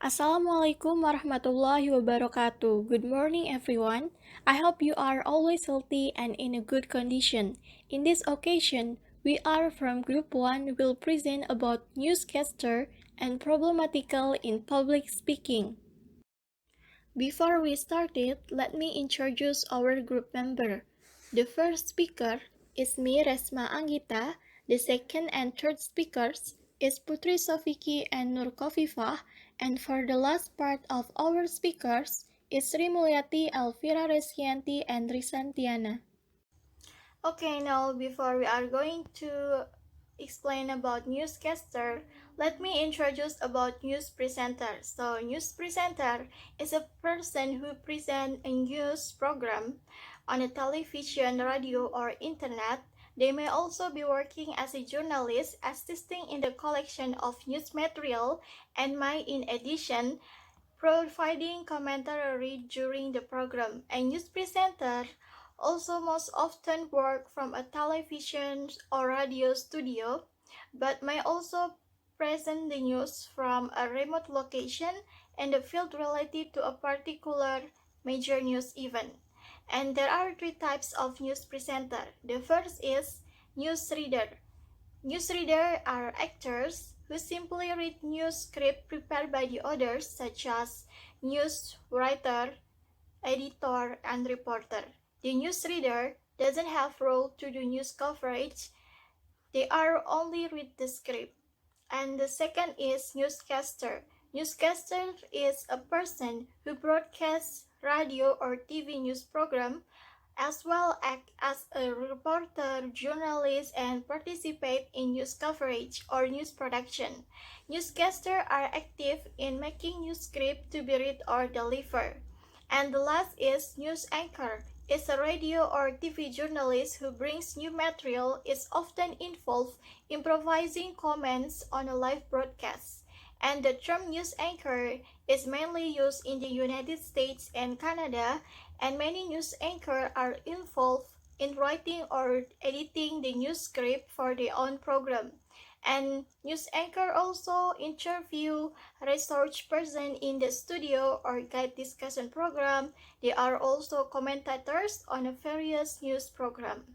Assalamualaikum warahmatullahi wabarakatuh. Good morning, everyone. I hope you are always healthy and in a good condition. In this occasion, we are from Group 1 will present about newscaster and problematical in public speaking. Before we start it, let me introduce our group member. The first speaker is me, Resma Anggita. The second and third speakers is Putri Sofiki and Nurkhofifah. And for the last part of our speakers is Mulyati, Elvira Rezkianty, and Trisantiana. Okay, now before we are going to explain about newscaster, let me introduce about news presenter. So news presenter is a person who presents a news program on a television, radio, or internet. They may also be working as a journalist, assisting in the collection of news material, and might in addition providing commentary during the program. A news presenter also most often work from a television or radio studio, but may also present the news from a remote location and the field related to a particular major news event. And there are three types of news presenter. The first is newsreader. Newsreader are actors who simply read news script prepared by the others, such as news writer, editor, and reporter. The newsreader doesn't have role to do news coverage. They are only read the script. And the second is newscaster. Newscaster is a person who broadcasts radio or TV news program as well act as a reporter, journalist, and participate in news coverage or news production. Newscasters are active in making news script to be read or delivered. And the last is news anchor. Is a radio or TV journalist who brings new material, is often involved in providing comments on a live broadcast. And the term news anchor is mainly used in the United States and Canada, and many news anchors are involved in writing or editing the news script for their own program. And news anchor also interview research person in the studio or guide discussion program. They are also commentators on a various news program.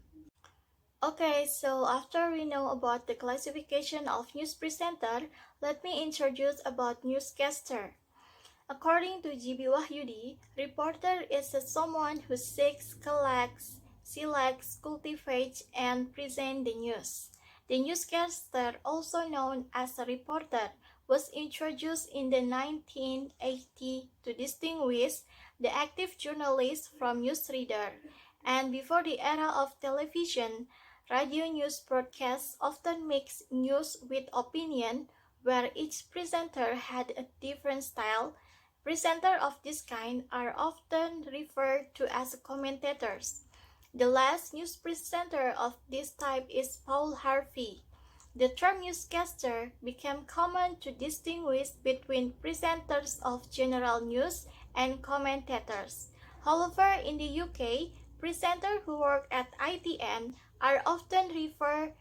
Okay, so after we know about the classification of news presenter, let me introduce about newscaster. According to GB Wahyudi, reporter is someone who seeks, collects, selects, cultivates, and presents the news. The newscaster, also known as a reporter, was introduced in the 1980 to distinguish the active journalist from newsreader. And before the era of television, radio news broadcasts often mix news with opinion, where each presenter had a different style. Presenters of this kind are often referred to as commentators. The last news presenter of this type is Paul Harvey. The term newscaster became common to distinguish between presenters of general news and commentators. However, in the UK, presenters who work at ITN are often referred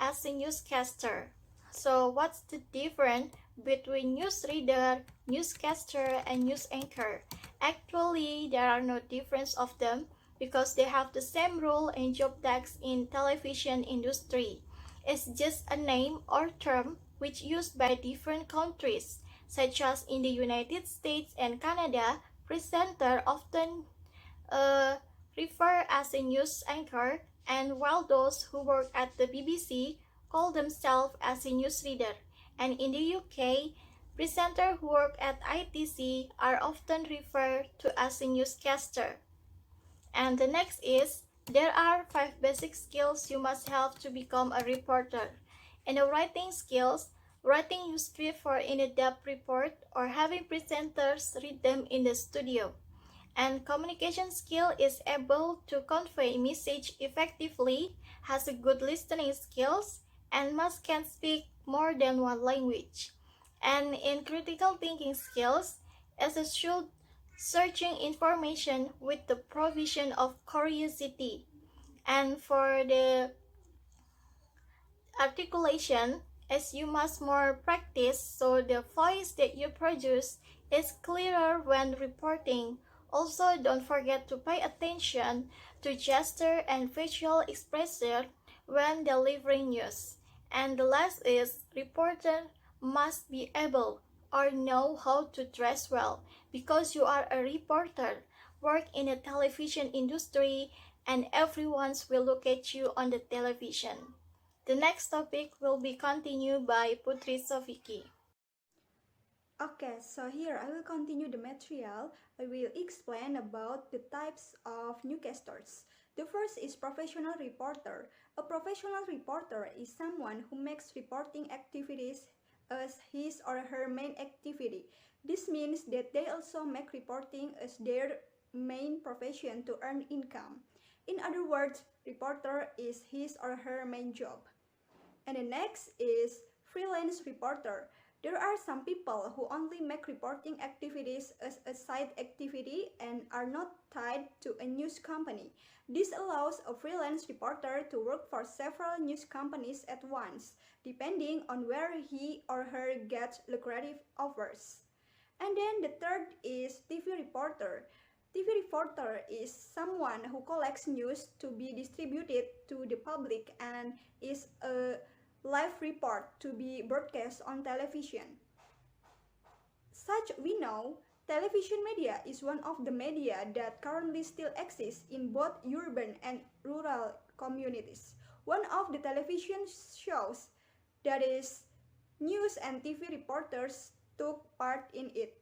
as a newscaster. So what's the difference between newsreader, newscaster, and news anchor? Actually, there are no difference of them because they have the same role and job tags in television industry. It's just a name or term which used by different countries, such as in the United States and Canada, presenter often refer as a news anchor, and while those who work at the BBC call themselves as a newsreader. And in the UK, presenters who work at ITC are often referred to as a newscaster. And the next is, there are 5 basic skills you must have to become a reporter. In the writing skills, writing news script for in-depth report or having presenters read them in the studio. And communication skill is able to convey message effectively, has a good listening skills, and must can speak more than one language. And in critical thinking skills, as a should searching information with the provision of curiosity. And for the articulation, as you must more practice so the voice that you produce is clearer when reporting. Also, don't forget to pay attention to gesture and facial expression when delivering news. And the last is reporter must be able or know how to dress well because you are a reporter, work in the television industry, and everyone will look at you on the television. The next topic will be continued by Putri Sofiki. Okay, so here I will continue the material. I will explain about the types of newscasters. The first is professional reporter. A professional reporter is someone who makes reporting activities as his or her main activity. This means that they also make reporting as their main profession to earn income. In other words, reporter is his or her main job. And the next is freelance reporter. There are some people who only make reporting activities as a side activity and are not tied to a news company. This allows a freelance reporter to work for several news companies at once, depending on where he or her gets lucrative offers. And then the third is TV reporter. TV reporter is someone who collects news to be distributed to the public and is a live report to be broadcast on television. Such we know, television media is one of the media that currently still exists in both urban and rural communities. One of the television shows that is news and TV reporters took part in it.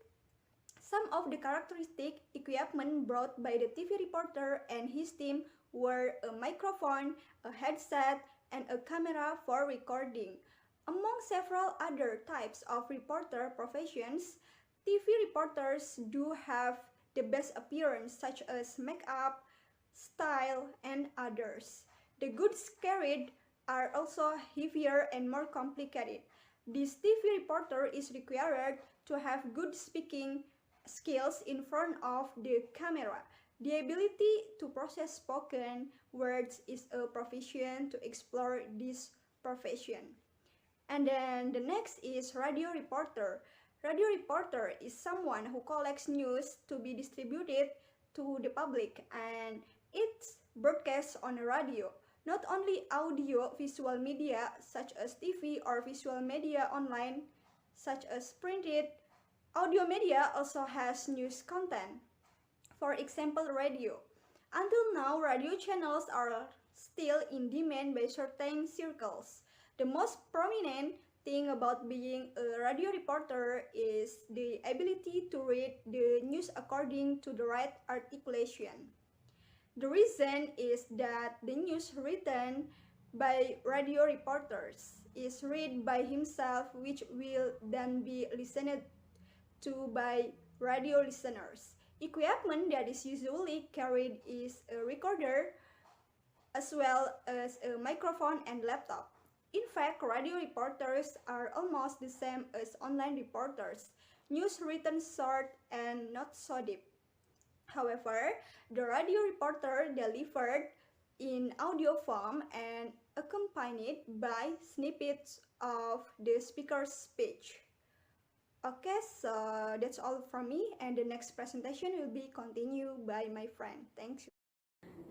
Some of the characteristic equipment brought by the TV reporter and his team were a microphone, a headset, and a camera for recording. Among several other types of reporter professions, TV reporters do have the best appearance such as makeup, style, and others. The goods carried are also heavier and more complicated. This TV reporter is required to have good speaking skills in front of the camera. The ability to process spoken words is a profession to explore this profession. And then the next is radio reporter. Radio reporter is someone who collects news to be distributed to the public and it's broadcast on radio. Not only audio visual media such as TV or visual media online such as printed, audio media also has news content. For example, radio. Until now, radio channels are still in demand by certain circles. The most prominent thing about being a radio reporter is the ability to read the news according to the right articulation. The reason is that the news written by radio reporters is read by himself, which will then be listened to by radio listeners. Equipment that is usually carried is a recorder as well as a microphone and laptop. In fact, radio reporters are almost the same as online reporters. News written short and not so deep. However, the radio reporter delivered in audio form and accompanied by snippets of the speaker's speech. Okay, so that's all from me, and the next presentation will be continued by my friend. Thanks.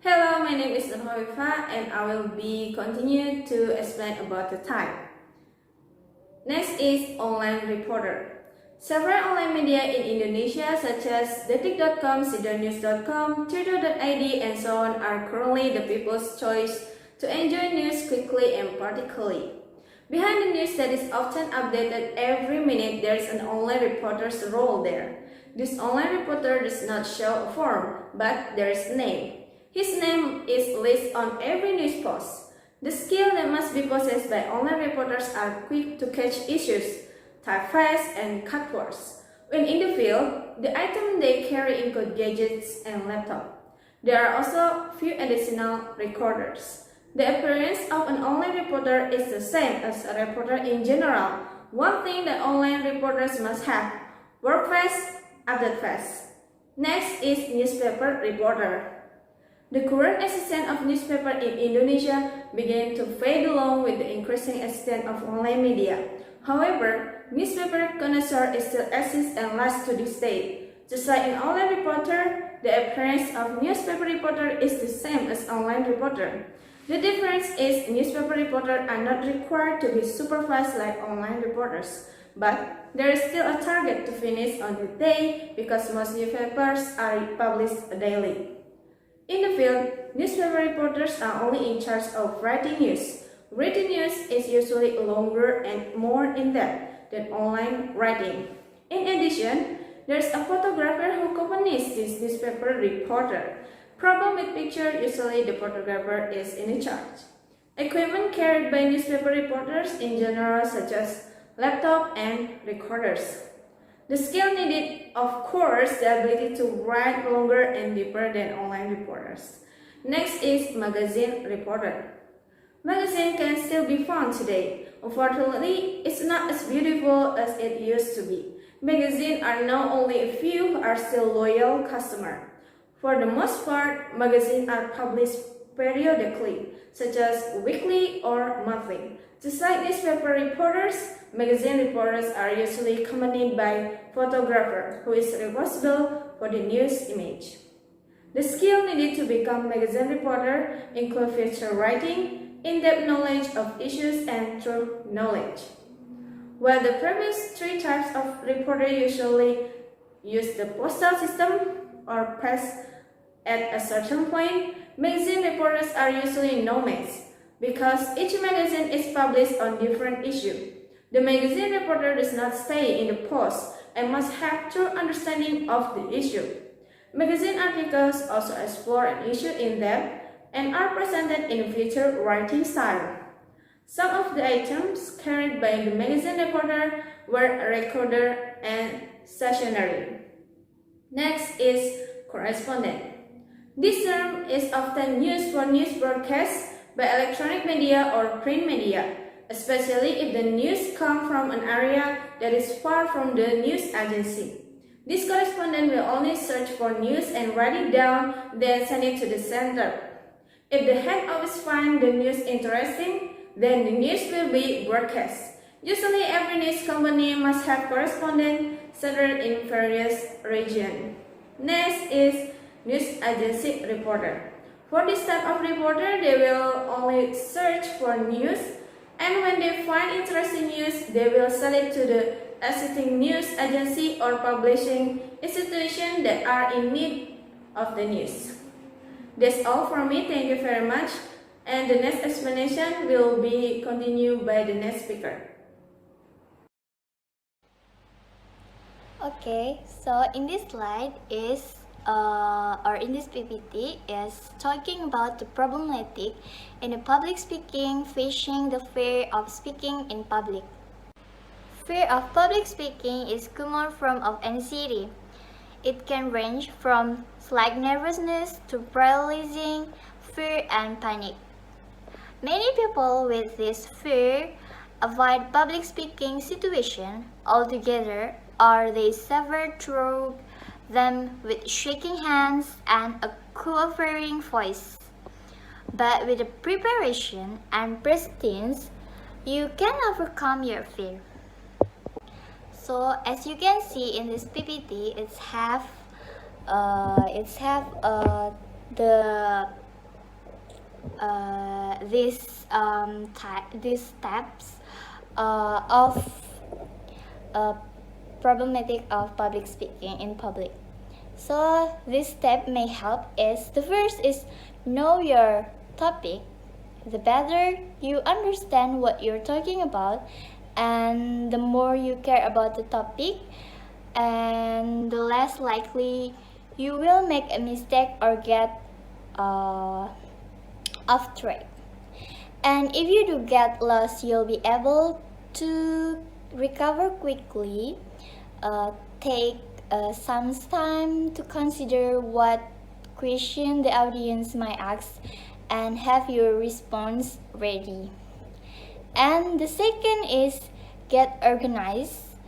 Hello, my name is Nurkhofifah and I will be continue to explain about the type. Next is online reporter. Several online media in Indonesia such as detik.com, sidonews.com, twitter.id and so on are currently the people's choice to enjoy news quickly and particularly. Behind the news that is often updated every minute, there is an online reporter's role there. This online reporter does not show a form, but there is a name. His name is listed on every news post. The skill that must be possessed by online reporters are quick to catch issues, type fast, and cut words. When in the field, the items they carry include gadgets and laptop. There are also few additional recorders. The appearance of an online reporter is the same as a reporter in general. One thing that online reporters must have: work fast, update fast. Next is newspaper reporter. The current existence of newspaper in Indonesia began to fade along with the increasing extent of online media. However, newspaper connoisseur still exists and lasts to this day. Just like an online reporter, the appearance of newspaper reporter is the same as online reporter. The difference is newspaper reporters are not required to be supervised like online reporters, but there is still a target to finish on the day because most newspapers are published daily. In the field, newspaper reporters are only in charge of writing news. Written news is usually longer and more in-depth than online writing. In addition, there's a photographer who accompanies this newspaper reporter. Problem with picture, usually the photographer is in charge. Equipment carried by newspaper reporters in general such as laptop and recorders. The skill needed, of course, the ability to write longer and deeper than online reporters. Next is magazine reporter. Magazine can still be found today. Unfortunately, it's not as beautiful as it used to be. Magazines are now only a few who are still loyal customers. For the most part, magazines are published periodically, such as weekly or monthly. Just like newspaper reporters, magazine reporters are usually accompanied by a photographer who is responsible for the news image. The skill needed to become magazine reporter include feature writing, in-depth knowledge of issues, and truth knowledge. While the previous three types of reporter usually use the postal system or press at a certain point, magazine reporters are usually nomads because each magazine is published on different issues. The magazine reporter does not stay in the post and must have true understanding of the issue. Magazine articles also explore an issue in depth and are presented in feature writing style. Some of the items carried by the magazine reporter were a recorder and stationery. Next is correspondent. This term is often used for news broadcasts by electronic media or print media, especially if the news comes from an area that is far from the news agency. This correspondent will only search for news and write it down, then send it to the center. If the head office finds the news interesting, then the news will be broadcast. Usually every news company must have correspondent centered in various regions. Next is news agency reporter. For this type of reporter, they will only search for news, and when they find interesting news, they will sell it to the existing news agency or publishing institution that are in need of the news. That's all from me. Thank you very much. And the next explanation will be continued by the next speaker. Okay, so in this slide is or in this PPT is talking about the problematic in the public speaking, facing the fear of speaking in public. Fear of public speaking is common form of anxiety. It can range from slight nervousness to paralyzing fear and panic. Many people with this fear avoid public speaking situation altogether, or they suffer through them with shaking hands and a quavering voice. But with the preparation and persistence, you can overcome your fear. So as you can see in this PPT, it's have these steps of problematic of public speaking in public. So this step may help is the first is know your topic. The better you understand what you're talking about, and the more you care about the topic, and the less likely you will make a mistake or get off track. And if you do get lost, you'll be able to recover quickly. Take some time to consider what question the audience might ask and have your response ready. And the second is get organized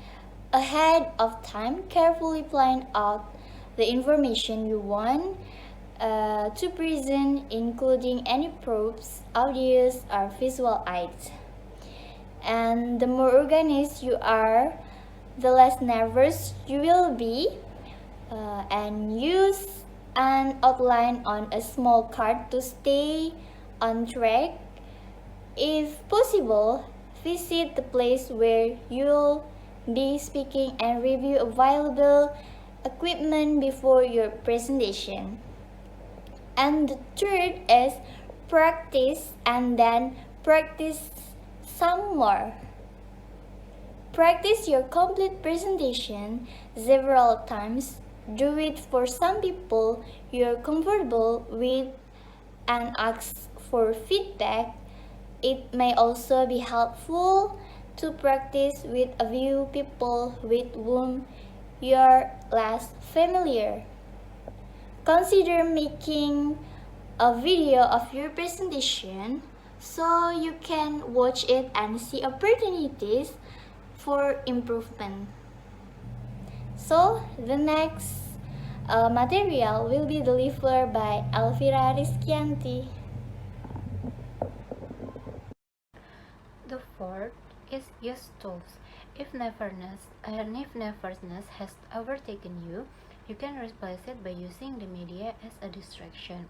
ahead of time. Carefully plan out the information you want to present, including any props, audios, or visual aids. And the more organized you are, the less nervous you will be. And use an outline on a small card to stay on track. If possible, visit the place where you'll be speaking and review available equipment before your presentation. And the third is practice and then practice some more. Practice your complete presentation several times. Do it for some people you're comfortable with and ask for feedback. It may also be helpful to practice with a few people with whom you're less familiar. Consider making a video of your presentation so you can watch it and see opportunities for improvement. So, the next material will be delivered by Elvira Rezkianty. The fourth is use tools. If nervousness has overtaken you, you can replace it by using the media as a distraction.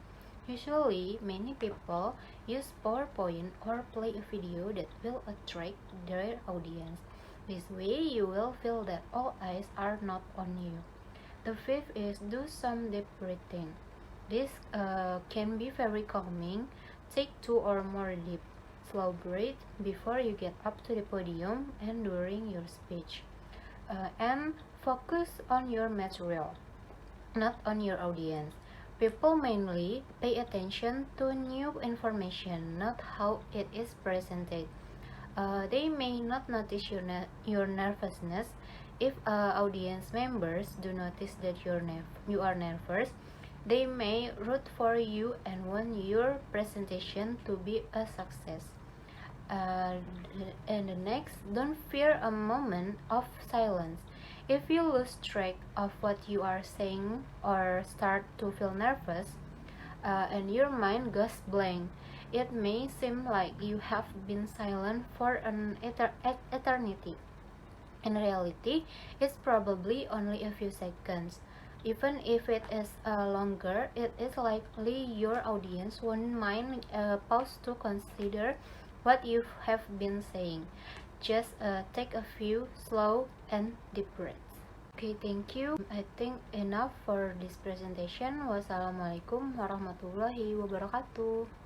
Usually, many people use PowerPoint or play a video that will attract their audience. This way, you will feel that all eyes are not on you. The fifth is do some deep breathing. This can be very calming. Take 2 or more deep, slow breath before you get up to the podium and during your speech. And focus on your material, not on your audience. People mainly pay attention to new information, not how it is presented. They may not notice your nervousness. If audience members do notice that you are nervous, they may root for you and want your presentation to be a success. And the next, don't fear a moment of silence. If you lose track of what you are saying or start to feel nervous, and your mind goes blank, it may seem like you have been silent for an eternity. In reality, it's probably only a few seconds. Even if it is longer, it is likely your audience won't mind pause to consider what you have been saying. Just take a few slow and deep breaths. Okay, thank you. I think enough for this presentation. Wassalamualaikum warahmatullahi wabarakatuh.